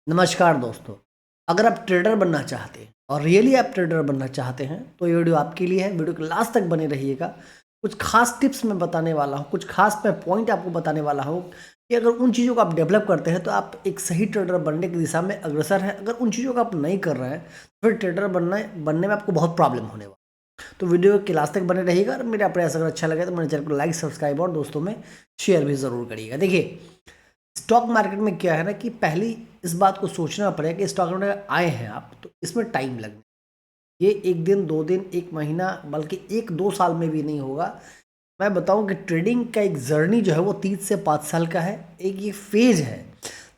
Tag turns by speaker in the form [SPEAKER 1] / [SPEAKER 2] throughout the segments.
[SPEAKER 1] नमस्कार दोस्तों। अगर आप ट्रेडर बनना चाहते हैं और रियली आप ट्रेडर बनना चाहते हैं तो ये वीडियो आपके लिए है। वीडियो के लास्ट तक बने रहिएगा। कुछ खास टिप्स मैं बताने वाला हूँ, कुछ खास मैं पॉइंट आपको बताने वाला हूँ कि अगर उन चीज़ों को आप डेवलप करते हैं तो आप एक सही ट्रेडर बनने की दिशा में अग्रसर हैं। अगर उन चीज़ों को आप नहीं कर रहे हैं तो फिर ट्रेडर बनने में आपको बहुत प्रॉब्लम होने वाला है। तो वीडियो के लास्ट तक बने रहिएगा और मेरा प्रयास अगर अच्छा लगे तो मेरे चैनल को लाइक, सब्सक्राइब और दोस्तों में शेयर भी ज़रूर करिएगा। देखिए, स्टॉक मार्केट में क्या है ना कि पहली इस बात को सोचना पड़ेगा कि स्टॉक मार्केट में आए हैं आप तो इसमें टाइम लगना, ये एक दिन, 2 दिन, 1 महीना, बल्कि 1-2 साल में भी नहीं होगा। मैं बताऊं कि ट्रेडिंग का एक जर्नी जो है वो 30 से 5 साल का है। एक ये फेज है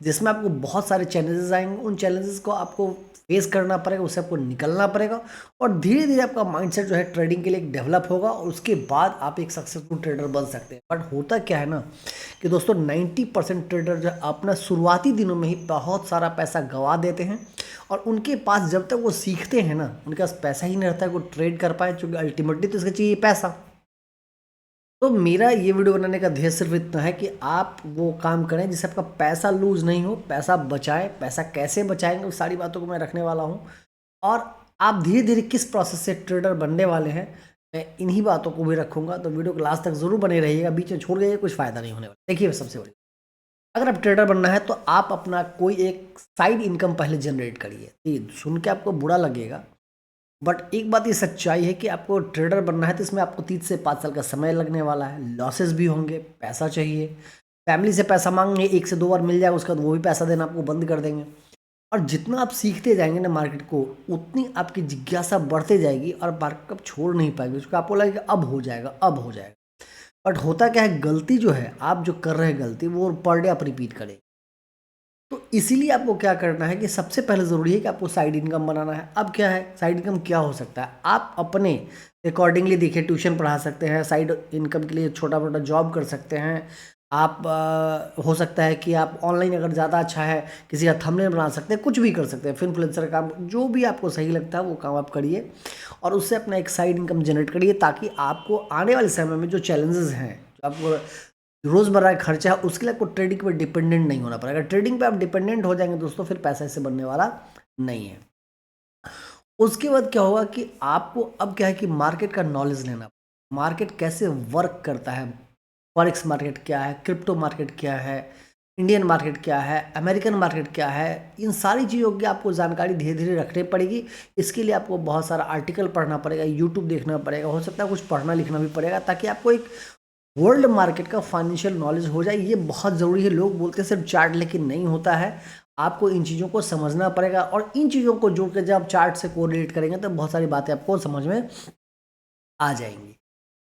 [SPEAKER 1] जिसमें आपको बहुत सारे चैलेंजेस आएंगे। उन चैलेंजेस को आपको फेस करना पड़ेगा, उससे आपको निकलना पड़ेगा और धीरे धीरे आपका माइंडसेट जो है ट्रेडिंग के लिए डेवलप होगा और उसके बाद आप एक सक्सेसफुल ट्रेडर बन सकते हैं। बट होता क्या है ना कि दोस्तों 90% ट्रेडर जो है अपना शुरुआती दिनों में ही बहुत सारा पैसा गंवा देते हैं और उनके पास जब तक वो सीखते हैं ना उनके पास पैसा ही नहीं रहता है वो ट्रेड कर पाए, क्योंकि अल्टीमेटली तो इसका चाहिए पैसा। तो मेरा ये वीडियो बनाने का ध्येय सिर्फ इतना है कि आप वो काम करें जिससे आपका पैसा लूज नहीं हो, पैसा बचाएं। पैसा कैसे बचाएंगे उस सारी बातों को मैं रखने वाला हूँ और आप धीरे धीरे किस प्रोसेस से ट्रेडर बनने वाले हैं मैं इन्हीं बातों को भी रखूंगा। तो वीडियो को लास्ट तक जरूर बने रहिएगा, बीच में छोड़ गए कुछ फायदा नहीं होने वाला। देखिए, सबसे बड़ी, अगर आप ट्रेडर बनना है तो आप अपना कोई एक साइड इनकम पहले जनरेट करिए। ये सुन के आपको बुरा लगेगा बट एक बात ये सच्चाई है कि आपको ट्रेडर बनना है तो इसमें आपको 30 से 5 साल का समय लगने वाला है। लॉसेस भी होंगे, पैसा चाहिए, फैमिली से पैसा मांगेंगे, 1 से 2 बार मिल जाएगा उसके बाद वो भी पैसा देना आपको बंद कर देंगे। और जितना आप सीखते जाएंगे ना मार्केट को उतनी आपकी जिज्ञासा बढ़ते जाएगी और मार्केट आप छोड़ नहीं पाएंगे, उसको आपको लगेगा अब हो जाएगा, अब हो जाएगा। बट होता क्या है, गलती जो है आप जो कर रहे हैं गलती वो पर डे आप रिपीट करें। तो इसीलिए आपको क्या करना है कि सबसे पहले ज़रूरी है कि आपको साइड इनकम बनाना है। अब क्या है साइड इनकम, क्या हो सकता है, आप अपने अकॉर्डिंगली देखिए ट्यूशन पढ़ा सकते हैं, साइड इनकम के लिए छोटा मोटा जॉब कर सकते हैं आप। हो सकता है कि आप ऑनलाइन अगर ज़्यादा अच्छा है किसी का थंबनेल बना सकते हैं, कुछ भी कर सकते हैं, इन्फ्लुएंसर का काम, जो भी आपको सही लगता है वो काम आप करिए और उससे अपना एक साइड इनकम जनरेट करिए ताकि आपको आने वाले समय में जो चैलेंजेस हैं, जो आपको रोज़मर्रा का खर्चा है, उसके लिए आपको ट्रेडिंग पर डिपेंडेंट नहीं होना पड़ेगा। ट्रेडिंग पे आप डिपेंडेंट हो जाएंगे दोस्तों फिर पैसा इससे बनने वाला नहीं है। उसके बाद क्या होगा कि आपको अब क्या है कि मार्केट का नॉलेज लेना, मार्केट कैसे वर्क करता है, फॉरेक्स मार्केट क्या है, क्रिप्टो मार्केट क्या है, इंडियन मार्केट क्या है, अमेरिकन मार्केट क्या है, इन सारी चीज़ों की आपको जानकारी धीरे धीरे रखनी पड़ेगी। इसके लिए आपको बहुत सारा आर्टिकल पढ़ना पड़ेगा, यूट्यूब देखना पड़ेगा, हो सकता है कुछ पढ़ना लिखना भी पड़ेगा ताकि आपको एक वर्ल्ड मार्केट का फाइनेंशियल नॉलेज हो जाए। ये बहुत ज़रूरी है। लोग बोलते हैं सिर्फ चार्ट, लेकिन नहीं होता है। आपको इन चीज़ों को समझना पड़ेगा और इन चीज़ों को जोड़ के जब आप चार्ट से कोरिलेट करेंगे तो बहुत सारी बातें आपको समझ में आ जाएंगी।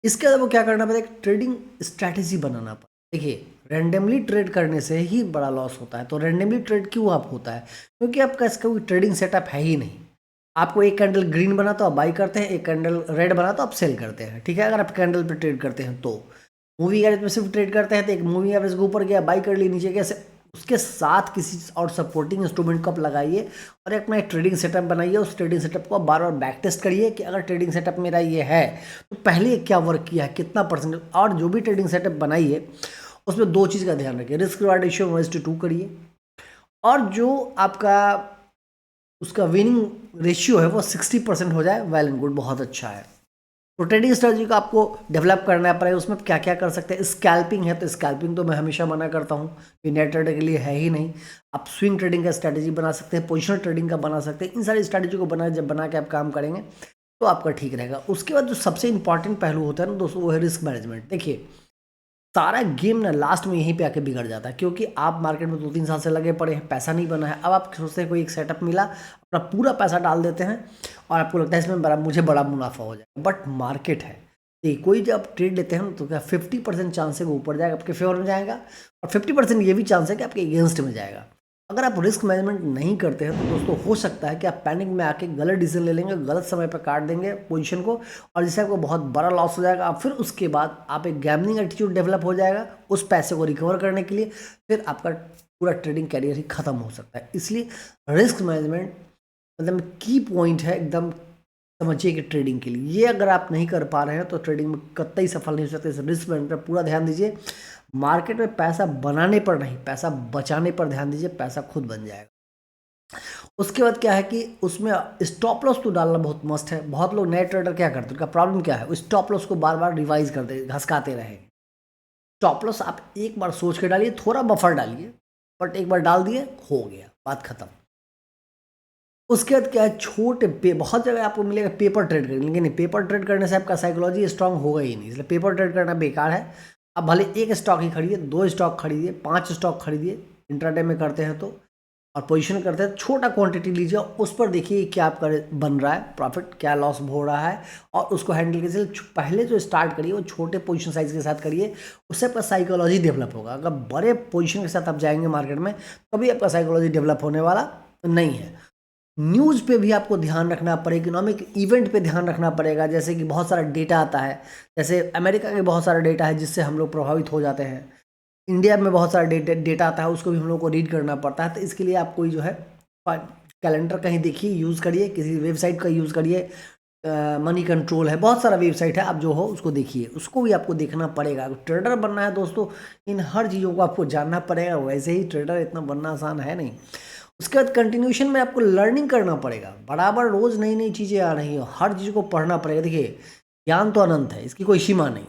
[SPEAKER 1] इसके अलावा क्या करना पड़ेगा, एक ट्रेडिंग स्ट्रैटेजी बनाना पड़ेगा। देखिए, रैंडमली ट्रेड करने से ही बड़ा लॉस होता है। तो रैंडमली ट्रेड क्यों आप होता है, क्योंकि आपका इसका कोई ट्रेडिंग सेटअप है ही नहीं। आपको एक कैंडल ग्रीन बना तो आप बाई करते हैं, एक कैंडल रेड बना तो आप सेल करते हैं, ठीक है। अगर आप कैंडल पे ट्रेड करते हैं तो मूवी एवरेज में सिर्फ ट्रेड करते हैं तो एक मूवी एवरेज के ऊपर गया बाई कर ली, नीचे गया उसके साथ किसी और सपोर्टिंग इंस्ट्रूमेंट को आप लगाइए और अपना एक ट्रेडिंग सेटअप बनाइए। उस ट्रेडिंग सेटअप को आप बार बार बैक टेस्ट करिए कि अगर ट्रेडिंग सेटअप मेरा ये है तो पहले क्या वर्क किया है, कितना परसेंट। और जो भी ट्रेडिंग सेटअप बनाइए उसमें 2 चीज़ का ध्यान रखिए, रिस्क रिवार्ड रेशियो 1:2 करिए और जो आपका उसका विनिंग रेशियो है वो 60% हो जाए, वेल एंड गुड, बहुत अच्छा है। तो ट्रेडिंग स्ट्रेटजी को आपको डेवलप करना पड़ेगा। उसमें क्या क्या कर सकते हैं, स्कैल्पिंग है तो स्कैल्पिंग तो मैं हमेशा मना करता हूँ, ये नेट ट्रेडर के लिए है ही नहीं। आप स्विंग ट्रेडिंग का स्ट्रैटेजी बना सकते हैं, पोजिशनल ट्रेडिंग का बना सकते हैं। इन सारी स्ट्रैटेजी को बना के आप काम करेंगे तो आपका ठीक रहेगा। उसके बाद जो सबसे इंपॉर्टेंट पहलू होता है ना दोस्तों वो है रिस्क मैनेजमेंट। देखिए, सारा गेम ना लास्ट में यहीं पे आके बिगड़ जाता है, क्योंकि आप मार्केट में 2-3 साल से लगे पड़े हैं, पैसा नहीं बना है। अब आप सोचते हैं कोई एक सेटअप मिला, अपना पूरा पैसा डाल देते हैं और आपको लगता है इसमें मुझे बड़ा मुनाफा हो जाएगा। बट मार्केट है, देखिए कोई जब आप ट्रेड लेते हैं तो क्या 50% चांस है वो ऊपर जाएगा, आपके फेवर में जाएगा, और 50% ये भी चांस है कि आपके अगेंस्ट में जाएगा। अगर आप रिस्क मैनेजमेंट नहीं करते हैं तो दोस्तों हो सकता है कि आप पैनिक में आके गलत डिसीजन ले लेंगे, गलत समय पर काट देंगे पोजीशन को और जिससे आपको बहुत बड़ा लॉस हो जाएगा। फिर उसके बाद आप एक गैम्बलिंग एटीट्यूड डेवलप हो जाएगा उस पैसे को रिकवर करने के लिए, फिर आपका पूरा ट्रेडिंग कैरियर ही खत्म हो सकता है। इसलिए रिस्क मैनेजमेंट मतलब की पॉइंट है एकदम, समझिए कि ट्रेडिंग के लिए ये अगर आप नहीं कर पा रहे हैं तो ट्रेडिंग में कतई सफल नहीं हो सकते। इस रिस्क मैनेजमेंट पर पूरा ध्यान दीजिए। मार्केट में पैसा बनाने पर नहीं, पैसा बचाने पर ध्यान दीजिए, पैसा खुद बन जाएगा। उसके बाद क्या है कि उसमें स्टॉप लॉस तो डालना बहुत मस्त है। बहुत लोग नए ट्रेडर क्या करते हैं, उनका प्रॉब्लम क्या है, वो स्टॉप लॉस को बार बार रिवाइज करते घसकाते रहे। स्टॉप लॉस आप एक बार सोच के डालिए, थोड़ा बफर डालिए, बट एक बार डाल दिए हो गया, बात खत्म। उसके बाद क्या है, छोटे पे बहुत जगह आपको मिलेगा पेपर ट्रेड करने, लेकिन पेपर ट्रेड करने से आपका साइकोलॉजी स्ट्रांग होगा ही नहीं, इसलिए पेपर ट्रेड करना बेकार है। आप भले एक स्टॉक ही खरीदिए, 2 स्टॉक खरीदिए, 5 स्टॉक खरीदिए, इंट्राडे में करते हैं तो, और पोजीशन करते हैं छोटा क्वांटिटी लीजिए, उस पर देखिए क्या आपका बन रहा है प्रॉफिट, क्या लॉस हो रहा है, और उसको हैंडल कीजिए। पहले जो स्टार्ट करिए वो छोटे पोजीशन साइज के साथ करिए, उससे आपका साइकोलॉजी डेवलप होगा। अगर बड़े पोजीशन के साथ आप जाएंगे मार्केट में, कभी आपका साइकोलॉजी डेवलप होने वाला नहीं है। न्यूज़ पे भी आपको ध्यान रखना पड़ेगा, इकोनॉमिक इवेंट पे ध्यान रखना पड़ेगा, जैसे कि बहुत सारा डेटा आता है, जैसे अमेरिका के बहुत सारा डेटा है जिससे हम लोग प्रभावित हो जाते हैं। इंडिया में बहुत सारा डेटा आता है, उसको भी हम लोग को रीड करना पड़ता है। तो इसके लिए आप कोई जो है कैलेंडर कहीं देखिए, यूज़ करिए, किसी वेबसाइट का यूज़ करिए, मनी कंट्रोल है, बहुत सारा वेबसाइट है, आप जो हो उसको देखिए, उसको भी आपको देखना पड़ेगा। ट्रेडर बनना है दोस्तों, इन हर चीज़ों को आपको जानना पड़ेगा, वैसे ही ट्रेडर इतना बनना आसान है नहीं। उसके बाद कंटिन्यूशन में आपको लर्निंग करना पड़ेगा, बराबर रोज़ नई नई चीज़ें आ रही हो, हर चीज़ को पढ़ना पड़ेगा। देखिए ज्ञान तो अनंत है, इसकी कोई सीमा नहीं,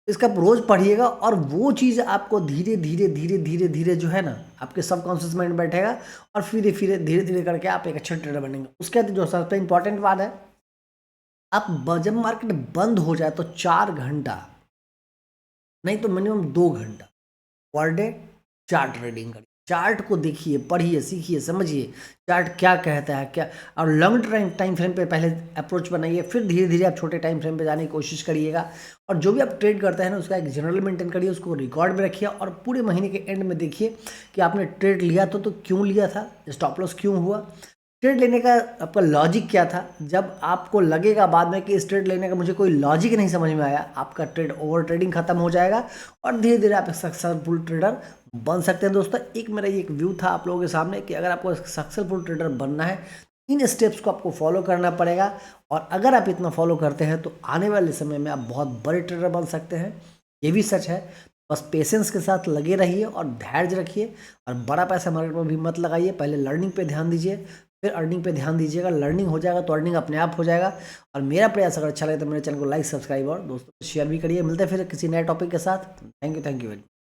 [SPEAKER 1] इसका आप रोज़ पढ़िएगा, और वो चीज़ आपको धीरे धीरे धीरे धीरे धीरे जो है ना आपके सबकॉन्शियस माइंड में बैठेगा, और फिर धीरे धीरे धीरे करके आप एक अच्छा ट्रेडर बनेंगे। उसके बाद जो सबसे इंपॉर्टेंट बात है, आप जब मार्केट बंद हो जाए तो 4 घंटा, नहीं तो मिनिमम 2 घंटा पर डे चार्ट ट्रेडिंग करिए। चार्ट को देखिए, पढ़िए, सीखिए, समझिए चार्ट क्या कहता है, क्या, और लॉन्ग टाइम फ्रेम पे पहले अप्रोच बनाइए, फिर धीरे धीरे आप छोटे टाइम फ्रेम पे जाने की कोशिश करिएगा। और जो भी आप ट्रेड करते हैं ना, उसका एक जनरल मेंटेन करिए, उसको रिकॉर्ड में रखिए, और पूरे महीने के एंड में देखिए कि आपने ट्रेड लिया तो क्यों लिया था, स्टॉप लॉस क्यों हुआ, ट्रेड लेने का आपका लॉजिक क्या था। जब आपको लगेगा बाद में कि इस ट्रेड लेने का मुझे कोई लॉजिक नहीं समझ में आया, आपका ट्रेड ओवर ट्रेडिंग खत्म हो जाएगा, और धीरे धीरे आप एक सक्सेसफुल ट्रेडर बन सकते हैं। दोस्तों एक मेरा एक व्यू था आप लोगों के सामने कि अगर आपको सक्सेसफुल ट्रेडर बनना है, इन स्टेप्स को आपको फॉलो करना पड़ेगा, और अगर आप इतना फॉलो करते हैं तो आने वाले समय में आप बहुत बड़े ट्रेडर बन सकते हैं। ये भी सच है, बस पेशेंस के साथ लगे रहिए और धैर्य रखिए, और बड़ा पैसा मार्केट में भी मत लगाइए, पहले लर्निंग पे ध्यान दीजिए, फिर अर्निंग पे ध्यान दीजिएगा। लर्निंग हो जाएगा तो अर्निंग अपने आप हो जाएगा। और मेरा प्रयास अगर अच्छा लगे तो मेरे चैनल को लाइक, सब्सक्राइब और दोस्तों शेयर भी करिए। मिलते हैं फिर किसी नए टॉपिक के साथ। Thank you very much.